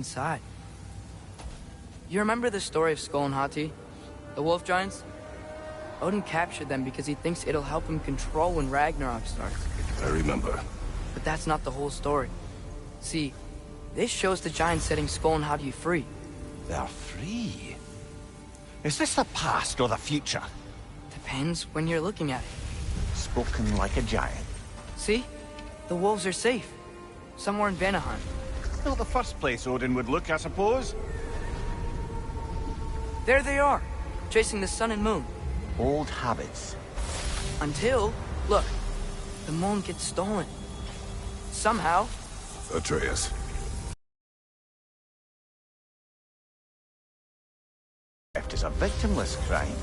inside. You remember the story of Skull and Hati? The wolf giants? Odin captured them because he thinks it'll help him control when Ragnarok starts. I remember. But that's not the whole story. See, this shows the giants setting Skull and Hati free. They're free? Is this the past or the future? Depends when you're looking at it. Spoken like a giant. See? The wolves are safe. Somewhere in Vanaheim. Not the first place Odin would look, I suppose. There they are, chasing the sun and moon. Old habits. Until, look, the moon gets stolen. Somehow. Atreus. Theft is a victimless crime.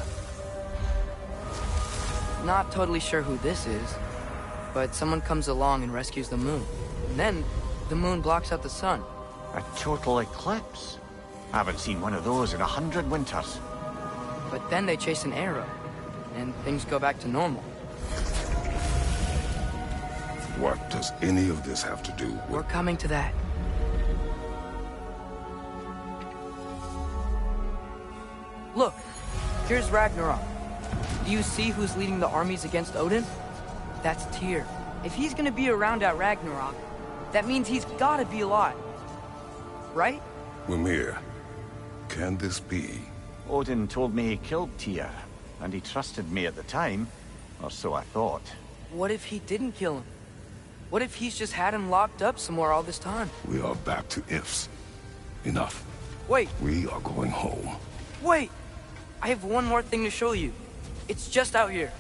Not totally sure who this is, but someone comes along and rescues the moon. And then, the moon blocks out the sun. A total eclipse. I haven't seen one of those in 100 winters. But then they chase an arrow, and things go back to normal. What does any of this have to do with... We're coming to that. Look, here's Ragnarok. Do you see who's leading the armies against Odin? That's Tyr. If he's gonna be around at Ragnarok, that means he's gotta be alive. Right? Mimir, can this be? Odin told me he killed Tyr, and he trusted me at the time, or so I thought. What if he didn't kill him? What if he's just had him locked up somewhere all this time? We are back to ifs. Enough. Wait, We are going home. wait! I have one more thing to show you. It's just out here.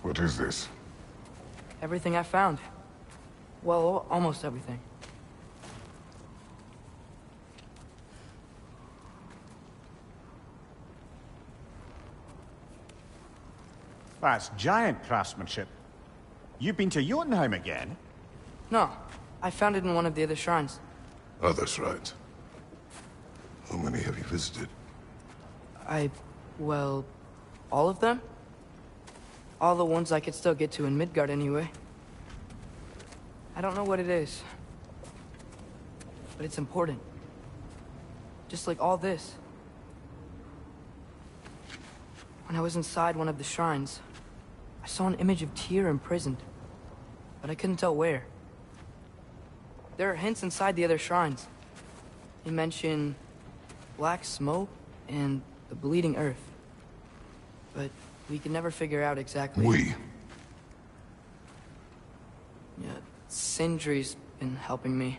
What is this? Everything I found. Well, almost everything. That's giant craftsmanship. You've been to Jotunheim again? No, I found it in one of the other shrines. Other shrines. How many have you visited? Well, all of them? All the ones I could still get to in Midgard anyway. I don't know what it is, but it's important. Just like all this. When I was inside one of the shrines, I saw an image of Tyr imprisoned, but I couldn't tell where. There are hints inside the other shrines. They mention black smoke and the bleeding earth. But we could never figure out exactly... We. Yeah, Sindri's been helping me.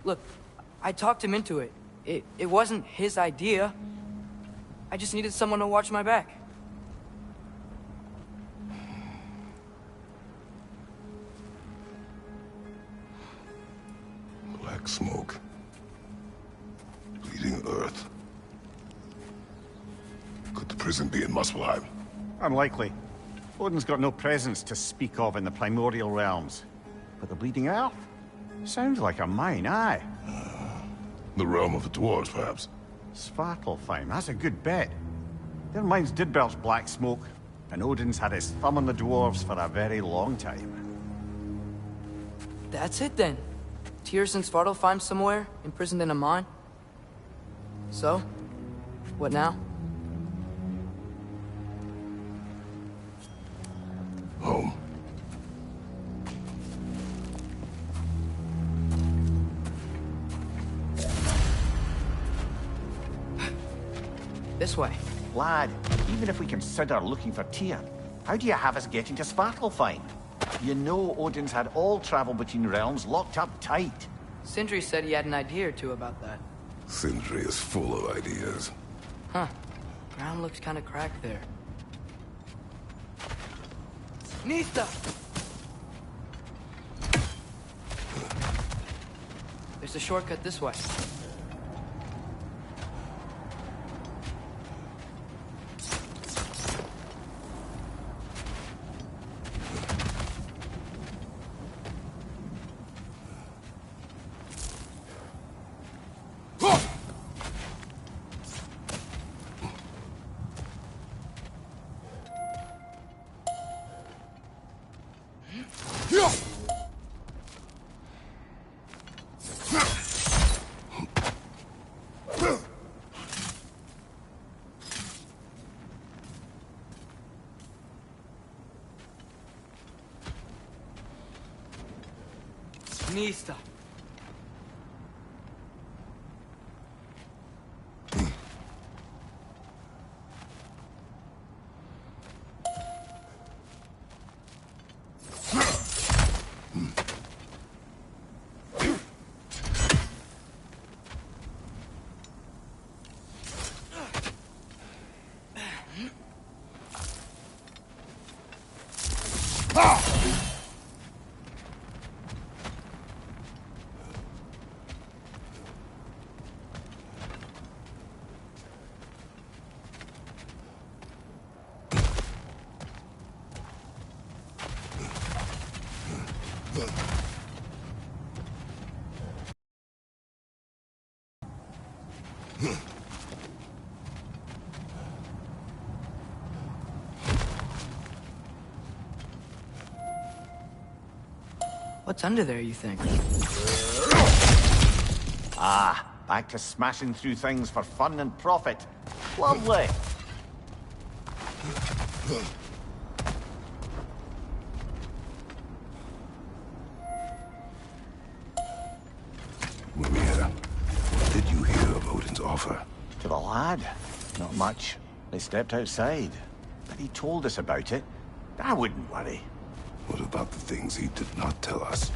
Look, I talked him into it. It wasn't his idea. I just needed someone to watch my back. Black smoke. Bleeding earth. Could the prison be in Muspelheim? Unlikely. Odin's got no presence to speak of in the primordial realms. But the Bleeding Earth? Sounds like a mine, aye. The realm of the dwarves, perhaps? Svartalfheim, that's a good bet. Their mines did belch black smoke, and Odin's had his thumb on the dwarves for a very long time. That's it then. Tyr's in Svartalfheim somewhere, imprisoned in a mine. So, what now? Home. This way. Lad, even if we consider looking for Tyr, how do you have us getting to Svartalfheim? You know Odin's had all travel between realms locked up tight. Sindri said he had an idea or two about that. Sindri is full of ideas. Huh. Ground looks kind of cracked there. Nista! There's a shortcut this way. Nista. What's under there, you think? Ah, back to smashing through things for fun and profit. Lovely. Maria, what did you hear of Odin's offer? To the lad? Not much. They stepped outside. But he told us about it. I wouldn't worry. What about the things he did not tell us?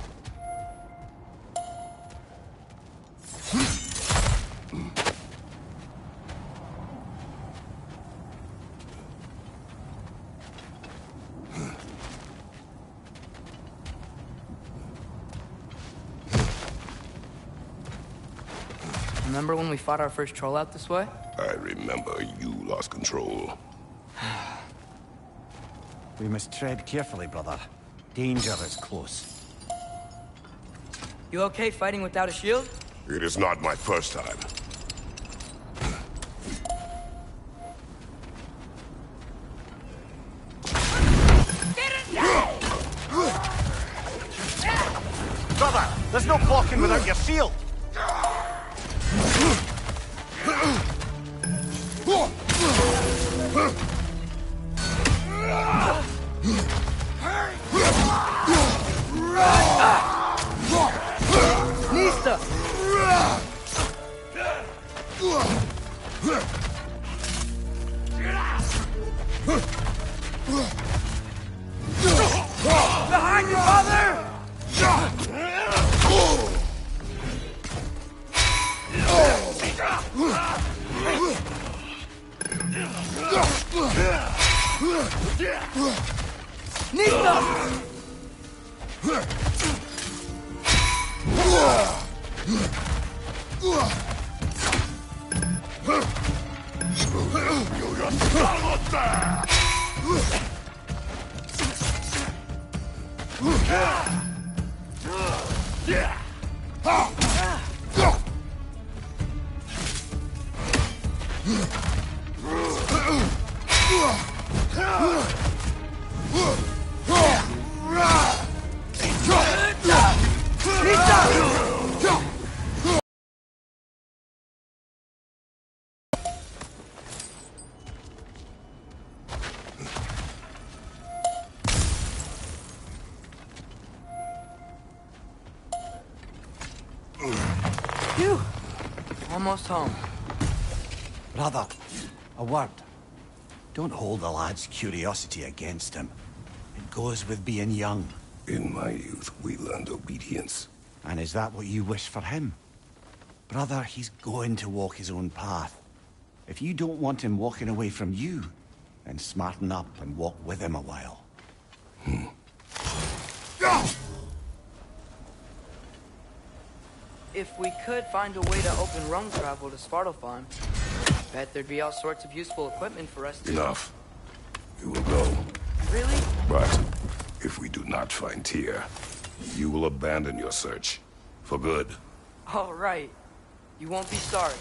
Remember when we fought our first troll out this way? I remember you lost control. We must tread carefully, brother. Danger is close. You okay fighting without a shield? It is not my first time. Brother, there's no blocking without your shield. Nista! Behind you, father! Nista! Phew! Almost home. Brother, a word. Don't hold the lad's curiosity against him. It goes with being young. In my youth, we learned obedience. And is that what you wish for him? Brother, he's going to walk his own path. If you don't want him walking away from you, then smarten up and walk with him a while. If we could find a way to open rung travel to Svartalfheim, bet there'd be all sorts of useful equipment for us to... Enough. You will go. Really? But if we do not find Tyr, you will abandon your search. For good. All right. You won't be sorry.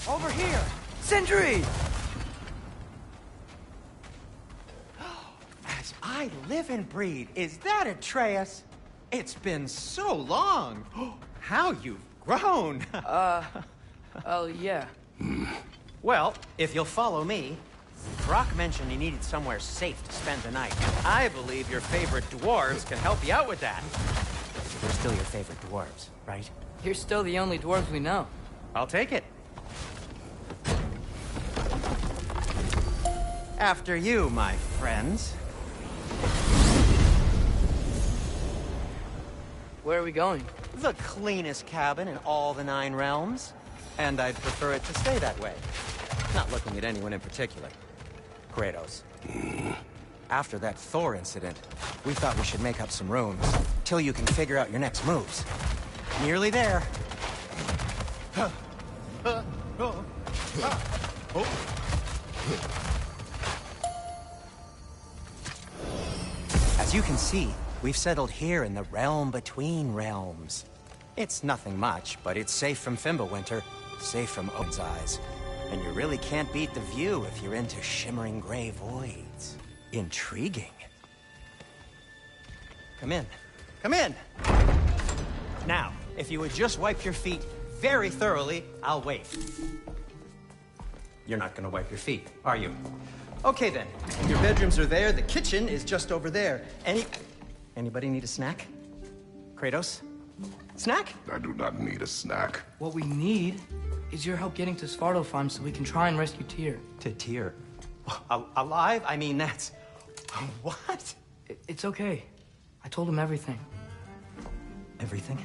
Over here! Sentry! As I live and breathe, is that Atreus? It's been so long. How you've grown. Oh, yeah. Well, if you'll follow me, Brock mentioned he needed somewhere safe to spend the night. I believe your favorite dwarves can help you out with that. We're still your favorite dwarves, right? You're still the only dwarves we know. I'll take it. After you, my friends. Where are we going? The cleanest cabin in all the 9 realms. And I'd prefer it to stay that way. Not looking at anyone in particular. Kratos. After that Thor incident, we thought we should make up some rooms, till you can figure out your next moves. Nearly there. As you can see, we've settled here in the realm between realms. It's nothing much, but it's safe from Fimbulwinter, safe from Odin's eyes. And you really can't beat the view if you're into shimmering gray voids. Intriguing. Come in. Come in! Now, if you would just wipe your feet very thoroughly, I'll wait. You're not gonna wipe your feet, are you? Okay then. Your bedrooms are there, the kitchen is just over there. Anybody need a snack? Kratos? Snack? I do not need a snack. What we need is your help getting to Svartalfheim so we can try and rescue Tyr. To Tyr? Alive? I mean, that's... What? It's okay. I told him everything. Everything?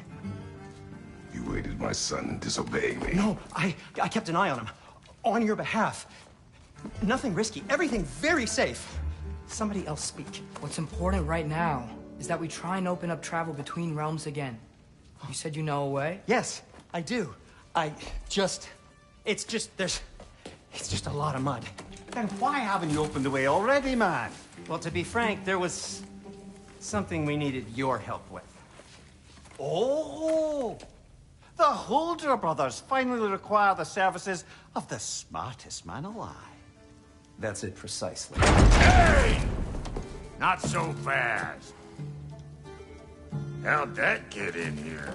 You aided my son in disobeying me. No, I kept an eye on him. On your behalf. Nothing risky. Everything very safe. Somebody else speak. What's important right now is that we try and open up travel between realms again. You said you know a way? Yes, I do. It's just a lot of mud. Then why haven't you opened the way already, man? Well, to be frank, there was something we needed your help with. Oh! The Holder brothers finally require the services of the smartest man alive. That's it precisely. Hey! Not so fast. How'd that get in here?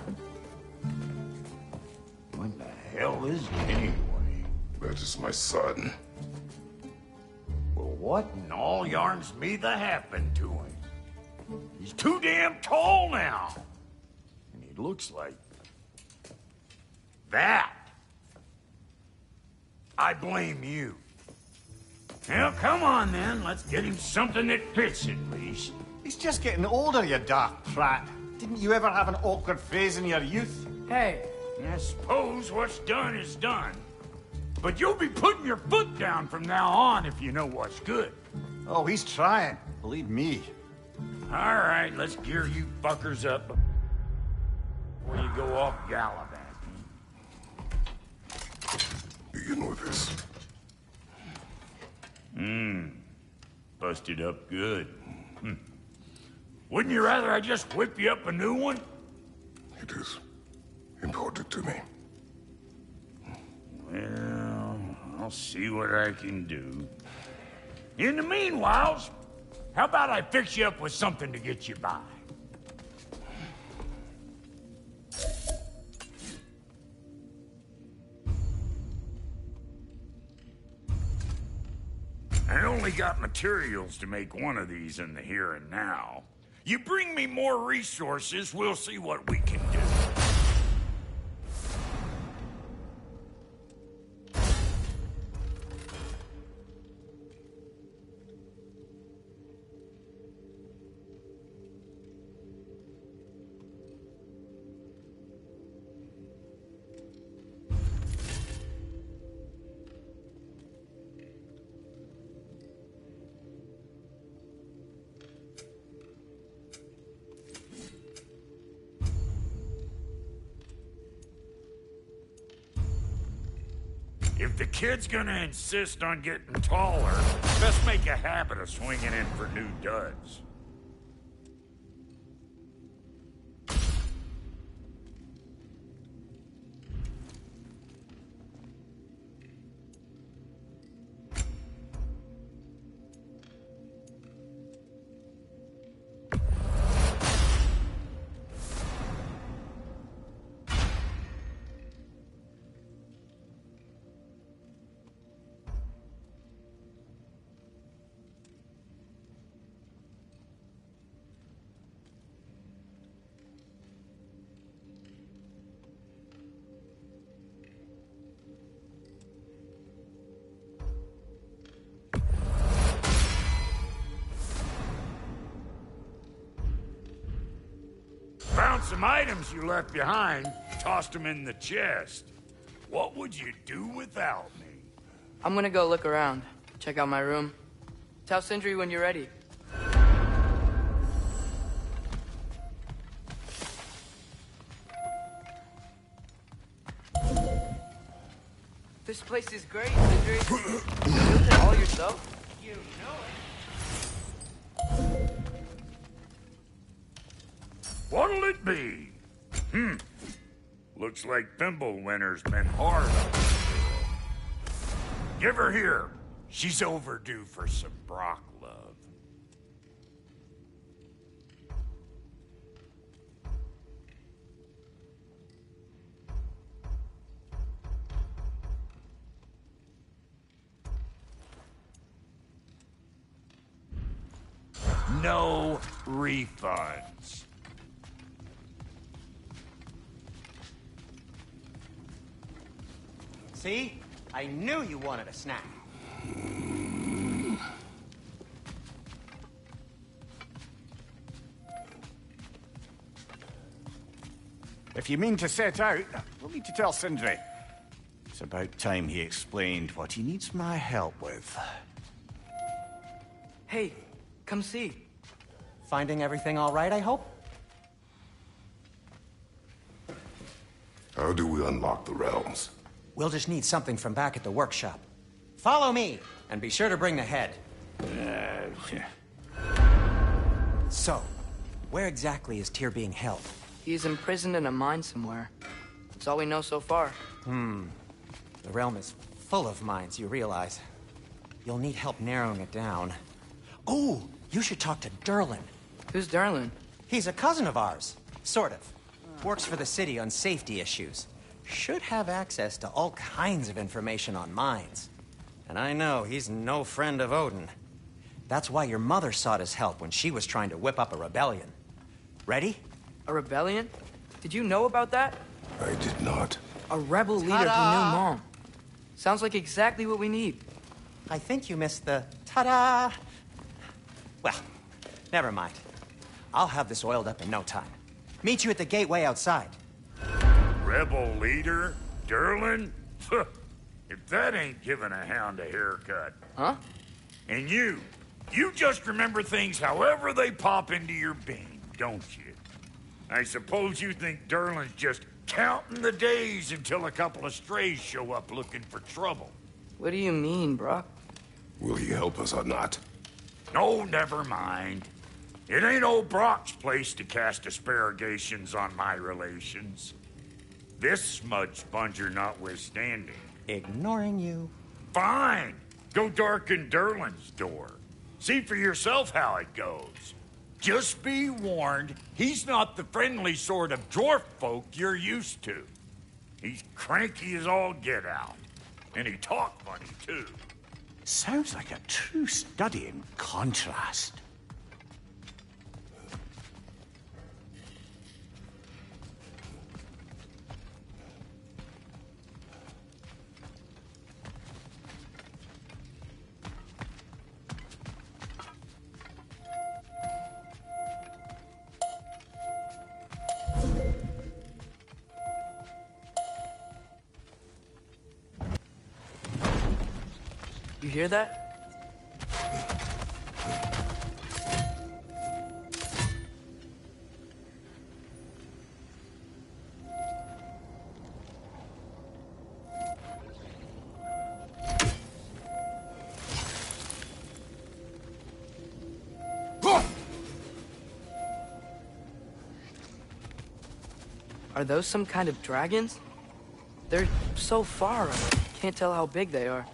What the hell is it anyway? That is my son. Well, what in all yarns me that happened to him? He's too damn tall now. And he looks like... that. I blame you. Well, come on then. Let's get him something that fits at least. He's just getting older, you dark prat. Didn't you ever have an awkward phase in your youth? Hey! I suppose what's done is done. But you'll be putting your foot down from now on if you know what's good. Oh, he's trying. Believe me. All right, let's gear you fuckers up before you go off gallivanting. Begin with this. Busted up good. Wouldn't you rather I just whip you up a new one? It is important to me. Well, I'll see what I can do. In the meanwhile, how about I fix you up with something to get you by? I only got materials to make one of these in the here and now. You bring me more resources, we'll see what we can do. If the kid's gonna insist on getting taller, best make a habit of swinging in for new duds. items you left behind, tossed them in the chest. What would you do without me? I'm gonna go look around. Check out my room. Tell Sindri when you're ready. This place is great, Sindri. You built it all yourself? You know it. What'll it be? Looks like Thimblewinter's been hard on her. Give her here. She's overdue for some Brock love. No refunds. See? I knew you wanted a snack. If you mean to set out, we'll need to tell Sindri. It's about time he explained what he needs my help with. Hey, come see. Finding everything all right, I hope? How do we unlock the realms? We'll just need something from back at the workshop. Follow me, and be sure to bring the head. So, where exactly is Tyr being held? He's imprisoned in a mine somewhere. That's all we know so far. The realm is full of mines, you realize. You'll need help narrowing it down. Oh, you should talk to Durlin. Who's Darlin? He's a cousin of ours. Sort of. Works for the city on safety issues. Should have access to all kinds of information on mines. And I know he's no friend of Odin. That's why your mother sought his help when she was trying to whip up a rebellion. Ready? A rebellion? Did you know about that? I did not. A rebel leader who knew Mom. Sounds like exactly what we need. I think you missed the ta-da. Well, never mind. I'll have this oiled up in no time. Meet you at the gateway outside. Rebel leader? Durlin? If that ain't giving a hound a haircut. Huh? And you just remember things however they pop into your bean, don't you? I suppose you think Durlin's just counting the days until a couple of strays show up looking for trouble. What do you mean, Brock? Will he help us or not? No, never mind. It ain't old Brock's place to cast asparagations on my relations. This smudge sponger notwithstanding. Ignoring you. Fine. Go darken Durlin's door. See for yourself how it goes. Just be warned, he's not the friendly sort of dwarf folk you're used to. He's cranky as all get out. And he talk funny, too. Sounds like a true study in contrast. You hear that? Are those some kind of dragons? They're so far, I can't tell how big they are.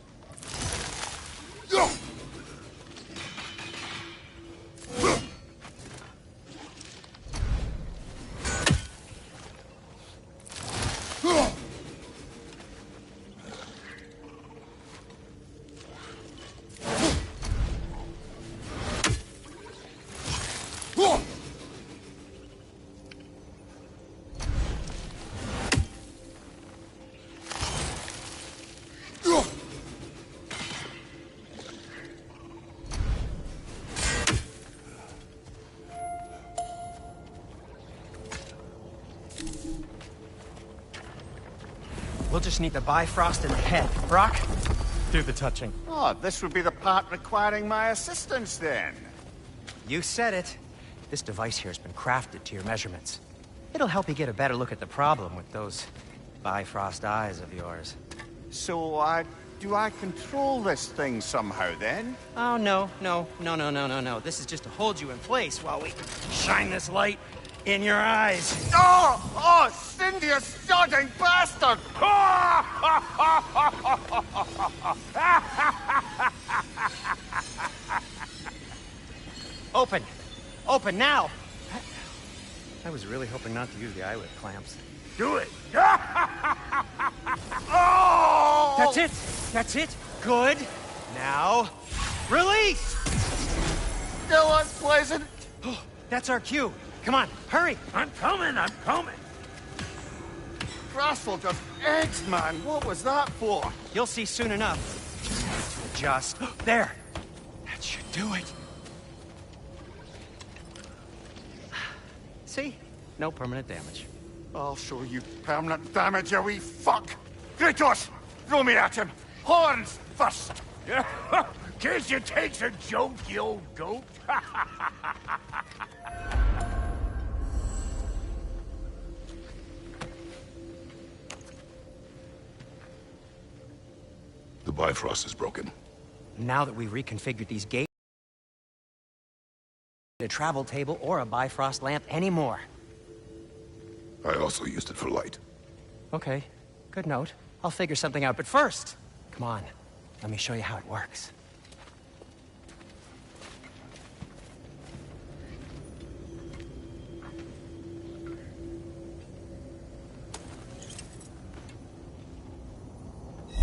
just need the Bifrost in the head. Brock, do the touching. Oh, this would be the part requiring my assistance, then. You said it. This device here has been crafted to your measurements. It'll help you get a better look at the problem with those Bifrost eyes of yours. So, do I control this thing somehow, then? Oh, no. This is just to hold you in place while we shine this light in your eyes. Oh, Cindy, you sodding bastard! Open now! I was really hoping not to use the eyelid clamps. Do it. Oh! That's it! Good! Now, release! Still unpleasant. That's our cue. Come on, hurry! I'm coming. Grassful just eggs, man. What was that for? You'll see soon enough. Just... There! That should do it. See? No permanent damage. I'll show you permanent damage, you wee fuck! Kratos! Throw me at him! Horns first! Guess you takes a joke, you old goat. The Bifrost is broken. Now that we've reconfigured these gates, a travel table or a Bifrost lamp anymore. I also used it for light. Okay, good note. I'll figure something out, but first, come on, let me show you how it works.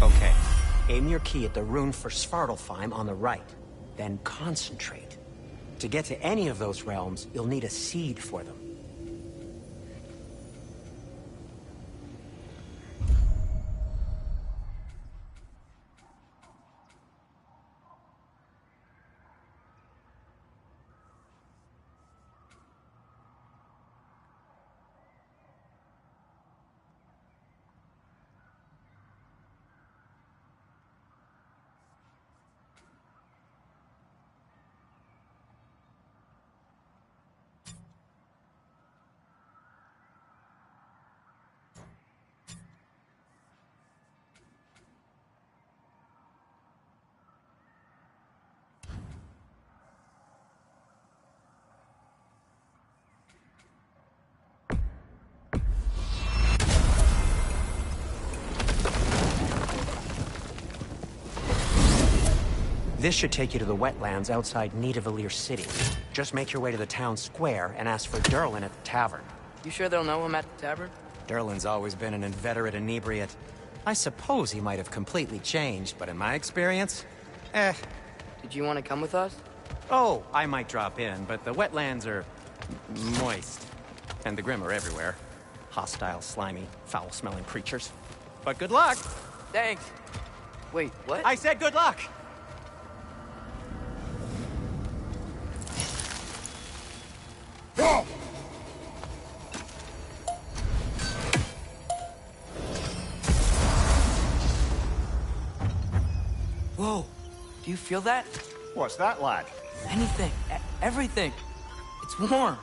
Okay, aim your key at the rune for Svartalfheim on the right, then concentrate. To get to any of those realms, you'll need a seed for them. This should take you to the wetlands outside Nidavellir City. Just make your way to the town square and ask for Durlin at the tavern. You sure they'll know him at the tavern? Durlin's always been an inveterate inebriate. I suppose he might have completely changed, but in my experience, Did you want to come with us? Oh, I might drop in, but the wetlands are moist. And the Grim are everywhere. Hostile, slimy, foul-smelling creatures. But good luck! Thanks. Wait, what? I said good luck! Whoa. Do you feel that? What's that, lad? Anything. Everything. It's warm.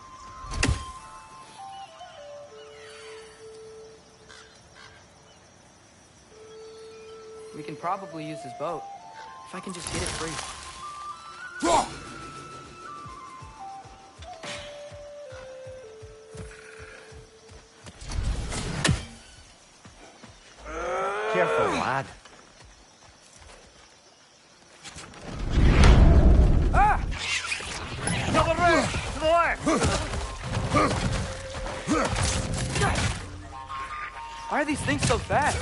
We can probably use this boat. If I can just get it free. Careful, lad. Double red! To the left! Why are these things so fast?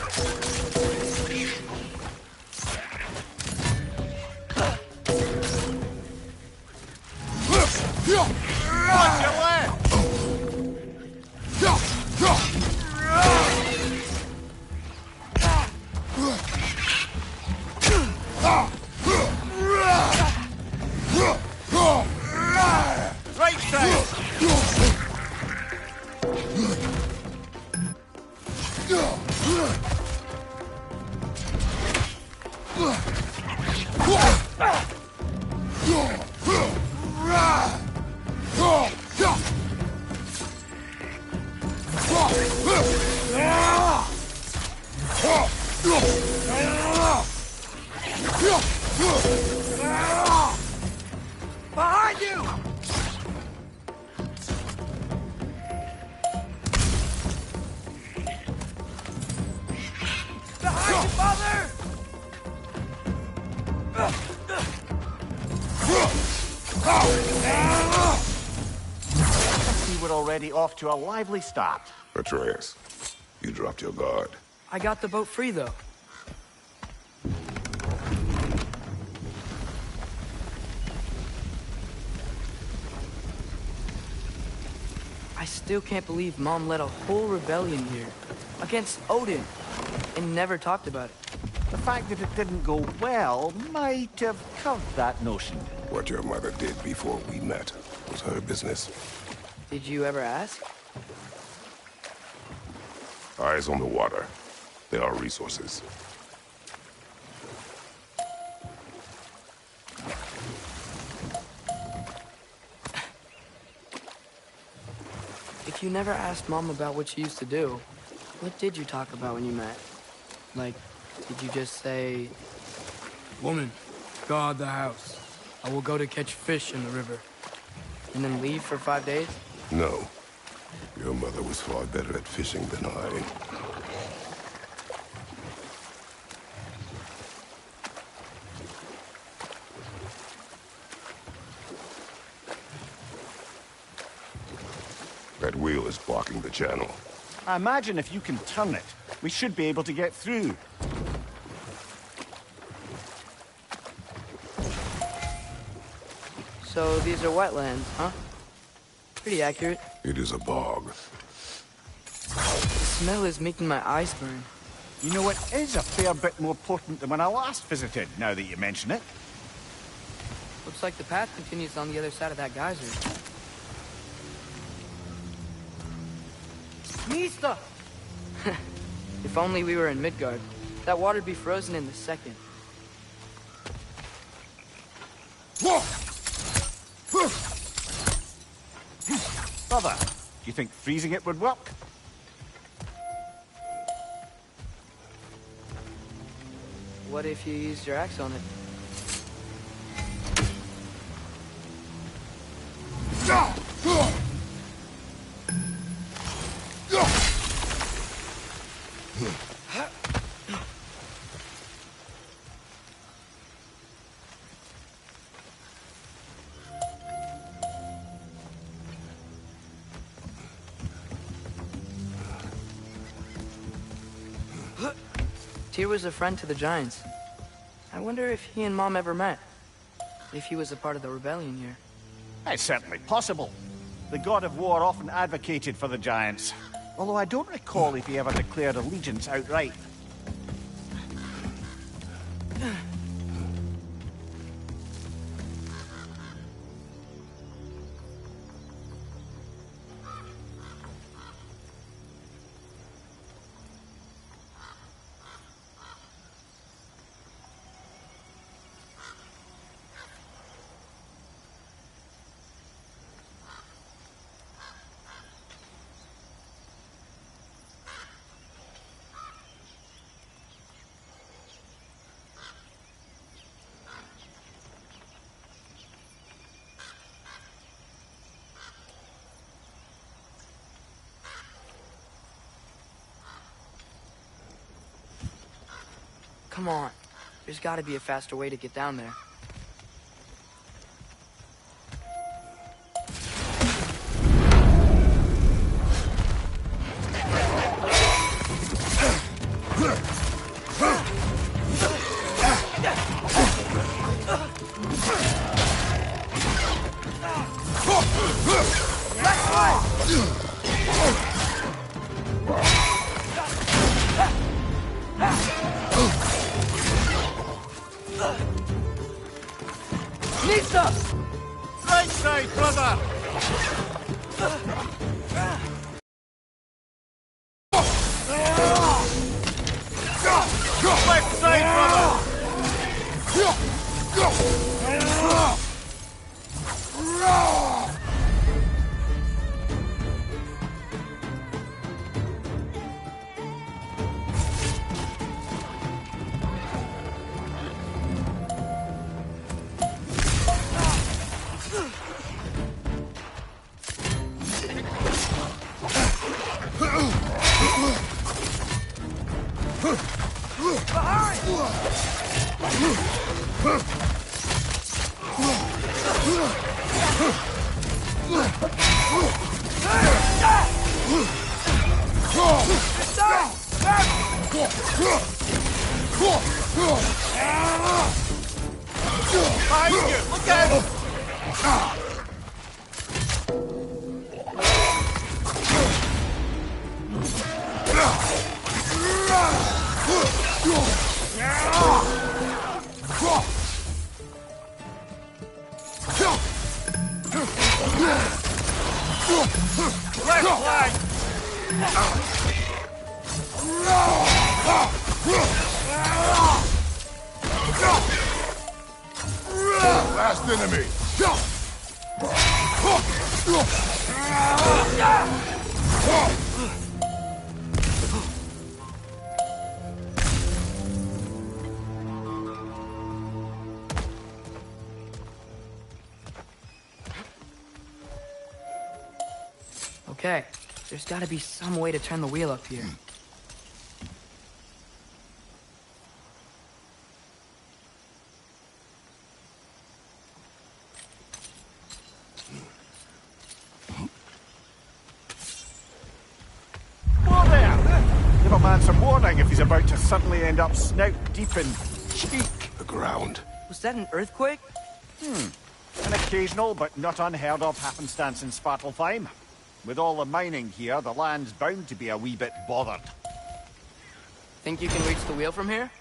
Watch your left! Right side! Behind you! Behind you, Father! I see we're already off to a lively start. Atreus, you dropped your guard. I got the boat free, though. I still can't believe Mom led a whole rebellion here. Against Odin. And never talked about it. The fact that it didn't go well might have curved that notion. What your mother did before we met was her business. Did you ever ask? Eyes on the water. There are resources. If you never asked Mom about what she used to do, what did you talk about when you met? Like, did you just say, "Woman, guard the house. I will go to catch fish in the river," and then leave for 5 days? No. Your mother was far better at fishing than I. That wheel is blocking the channel. I imagine if you can turn it, we should be able to get through. So these are wetlands, huh? Pretty accurate. It is a bog. The smell is making my eyes burn. You know, it is a fair bit more potent than when I last visited, now that you mention it. Looks like the path continues on the other side of that geyser. Mista! If only we were in Midgard. That water'd be frozen in a second. Brother, do you think freezing it would work? What if you used your axe on it? Tyr was a friend to the Giants. I wonder if he and Mom ever met. If he was a part of the rebellion here. It's certainly possible. The god of war often advocated for the Giants. Although I don't recall if he ever declared allegiance outright. Come on. There's gotta be a faster way to get down there. Right side, brother! Left side, brother! Look out! Last enemy. Okay, there's gotta be some way to turn the wheel up here. Whoa there! Give a man some warning if he's about to suddenly end up snout deep in cheek. The ground. Was that an earthquake? An occasional but not unheard of happenstance in Svartalfheim. With all the mining here, the land's bound to be a wee bit bothered. Think you can reach the wheel from here?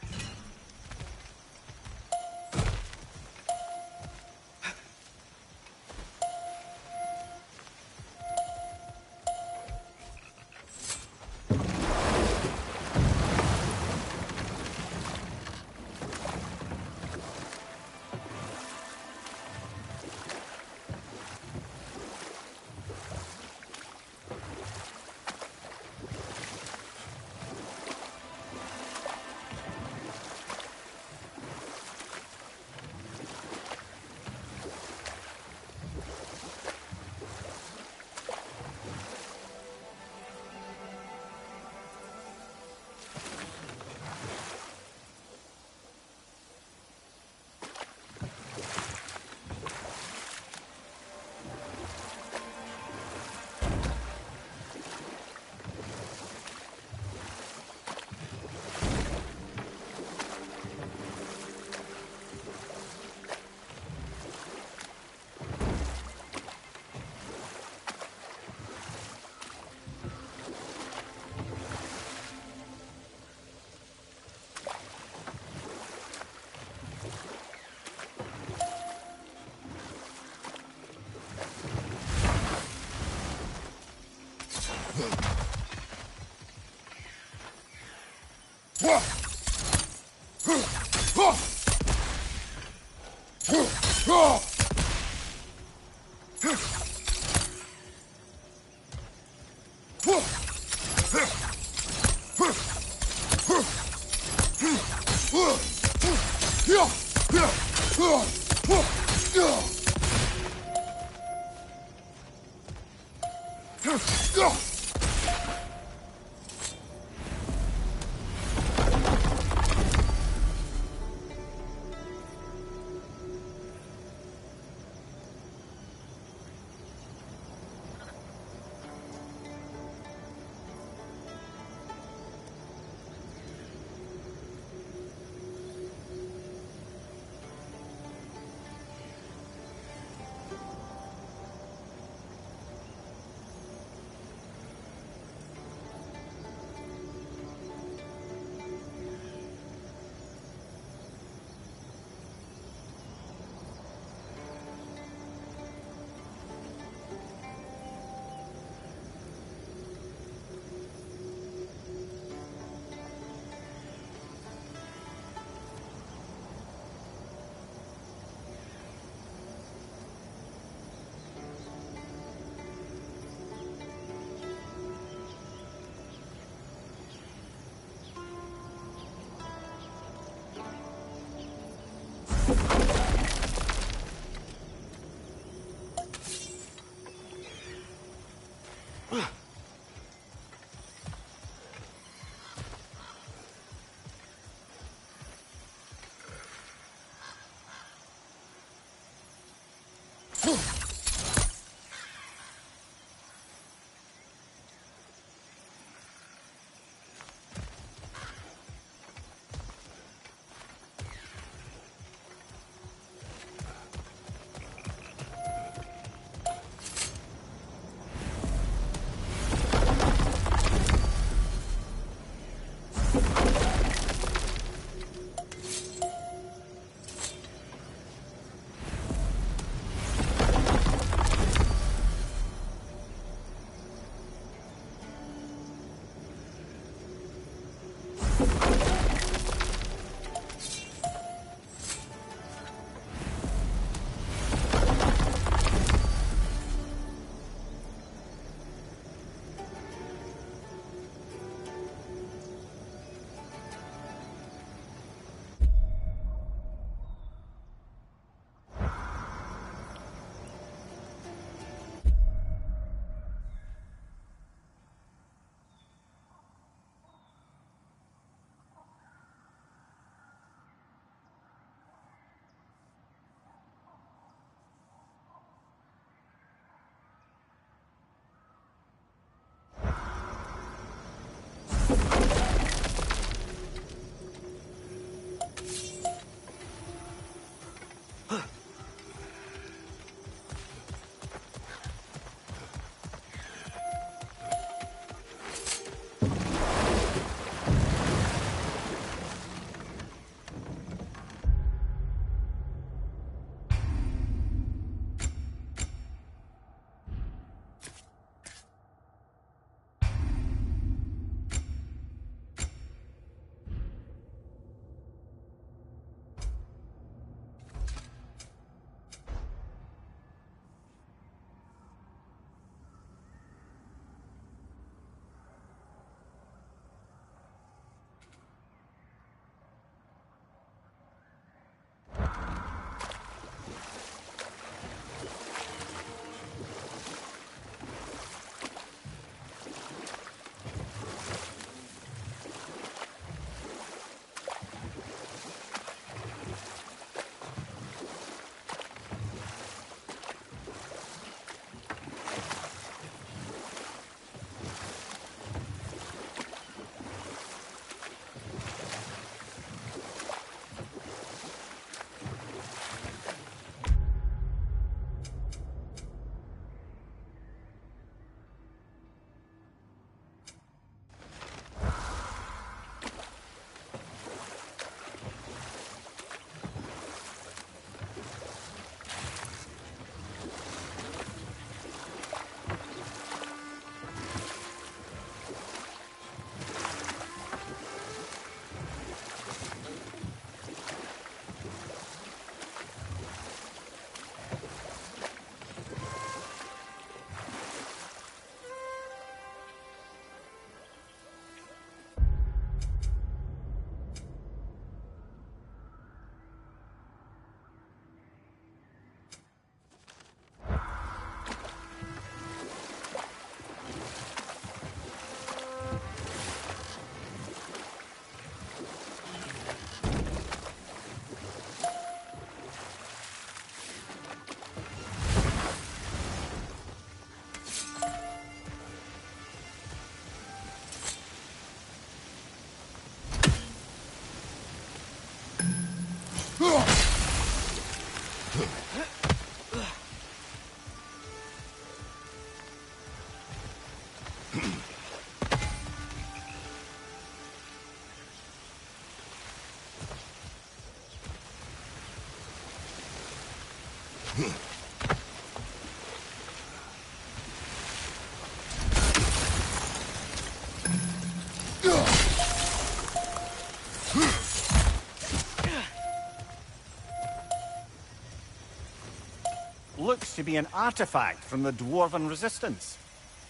Looks to be an artifact from the Dwarven Resistance.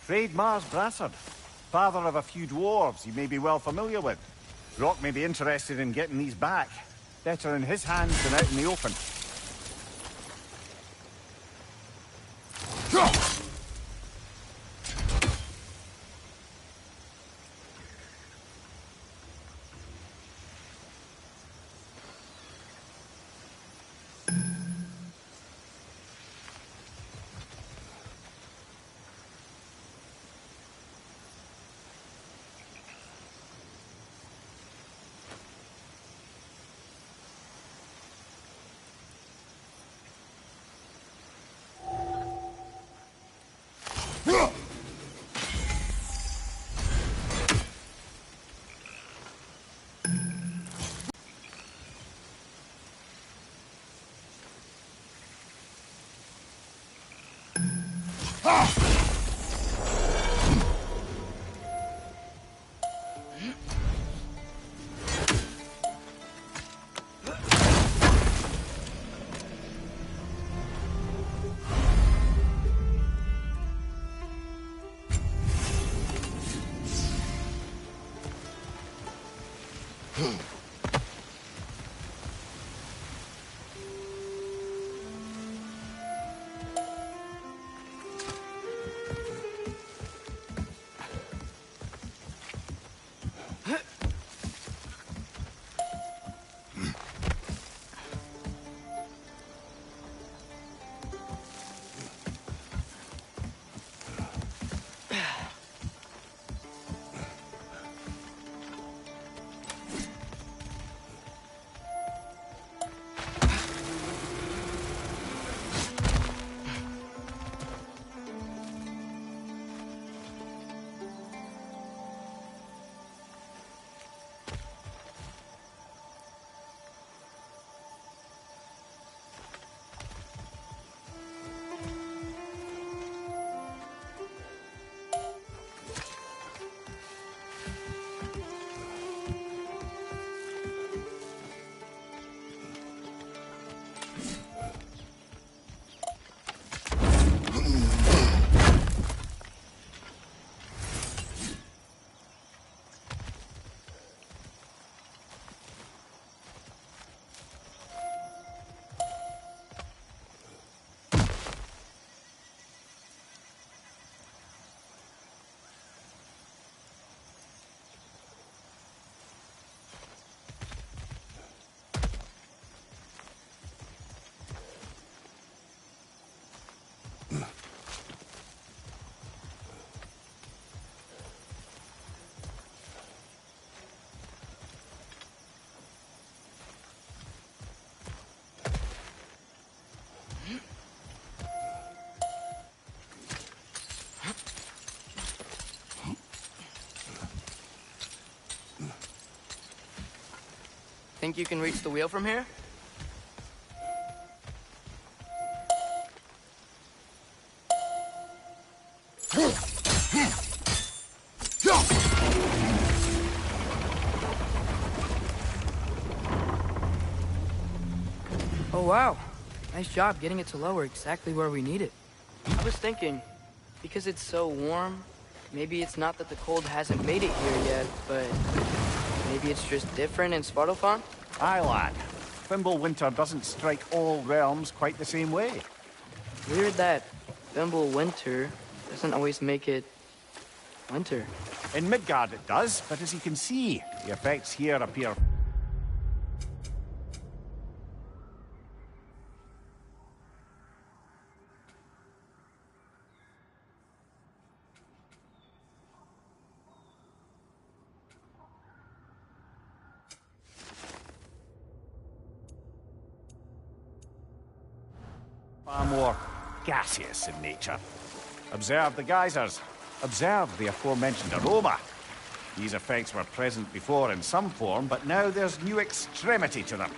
Trade Mars Brassard, father of a few dwarves you may be well familiar with. Brock may be interested in getting these back. Better in his hands than out in the open. think you can reach the wheel from here? Oh, wow. Nice job getting it to lower exactly where we need it. I was thinking, because it's so warm, maybe it's not that the cold hasn't made it here yet, but maybe it's just different in Svartalfheim? Aye, lad. Fimbulwinter doesn't strike all realms quite the same way. Weird that Fimbulwinter doesn't always make it winter. In Midgard it does, but as you can see, the effects here appear... far more gaseous in nature. Observe the geysers. Observe the aforementioned aroma. These effects were present before in some form, but now there's new extremity to them.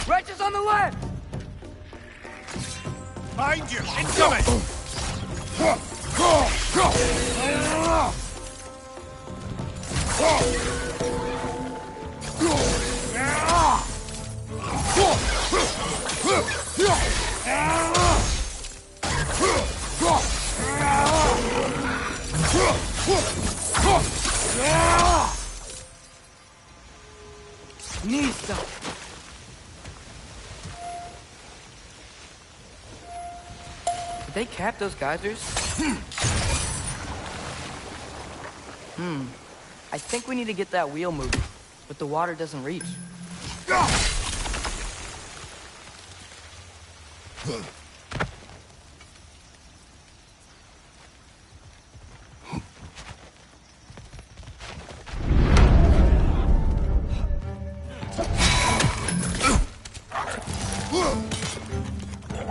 Righteous on the left! Mind you, incoming! Nista! Did they cap those geysers? I think we need to get that wheel moving, but the water doesn't reach.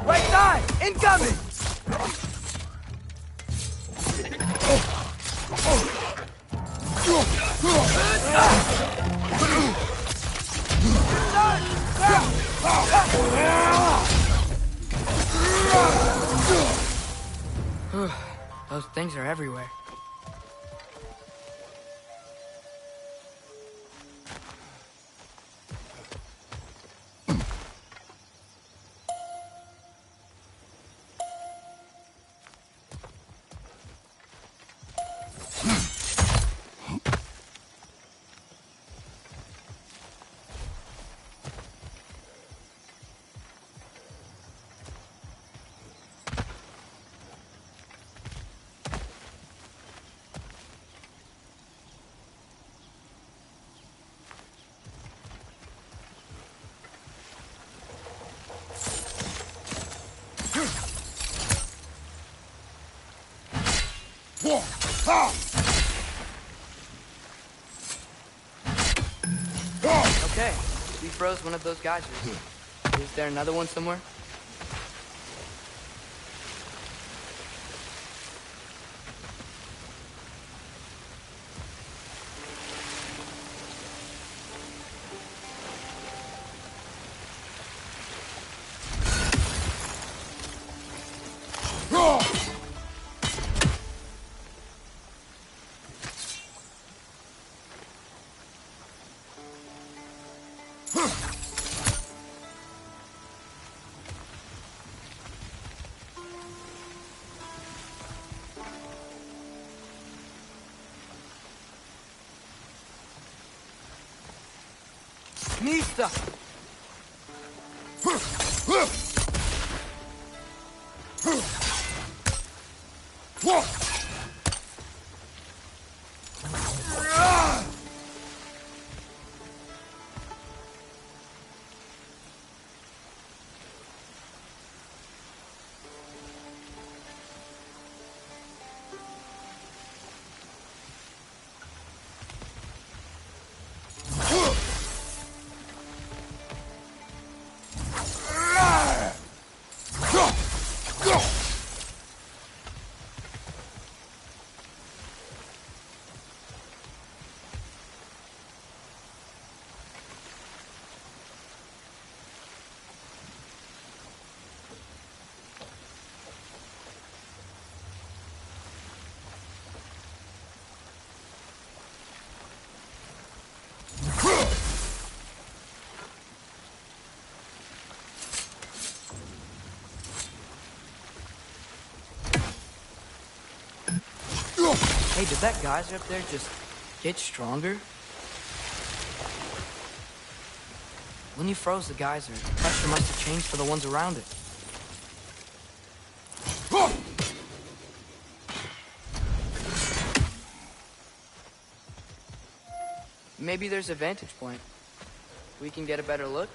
Right side! Incoming! Those things are everywhere. Okay, we froze one of those geysers. Is there another one somewhere? Mista! Hey, did that geyser up there just get stronger? When you froze the geyser, the pressure must have changed for the ones around it. Maybe there's a vantage point. We can get a better look.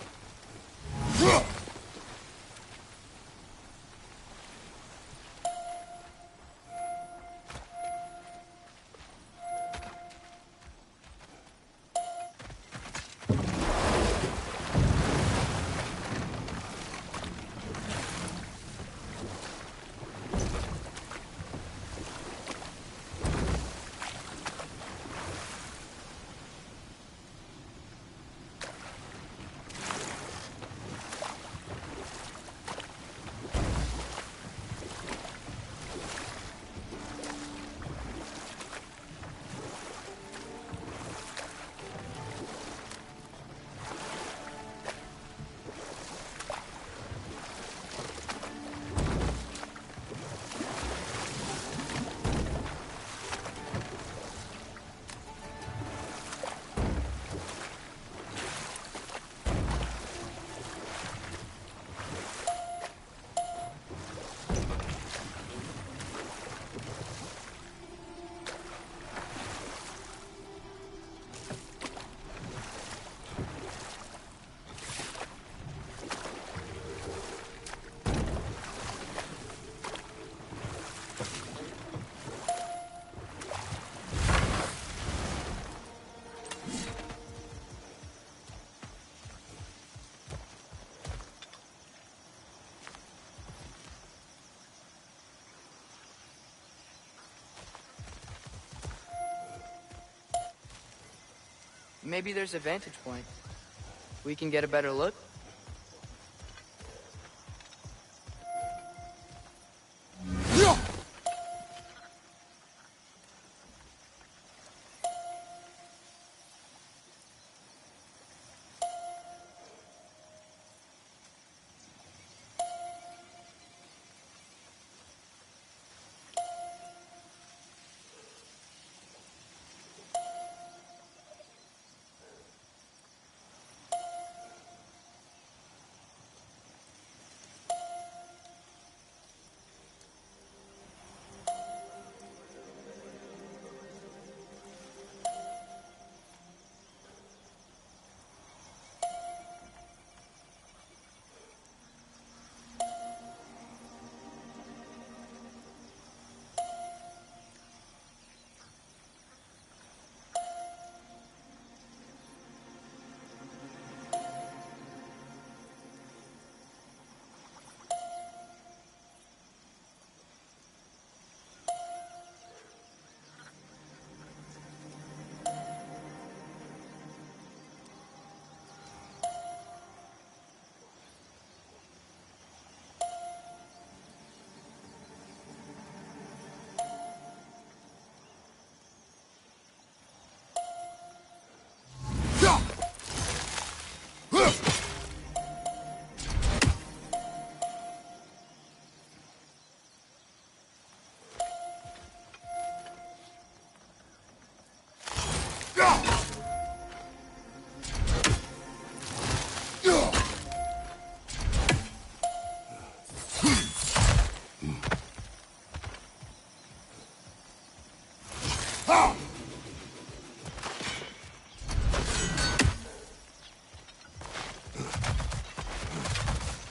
Maybe there's a vantage point. We can get a better look.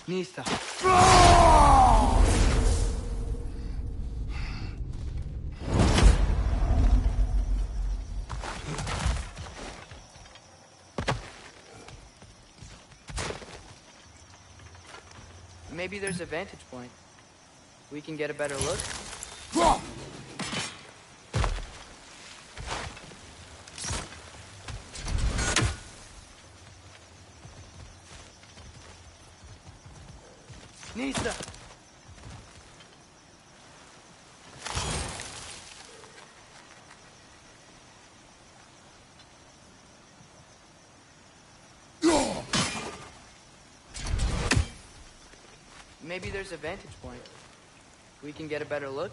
Nista. Maybe there's a vantage point. We can get a better look. Nista! Maybe there's a vantage point. We can get a better look.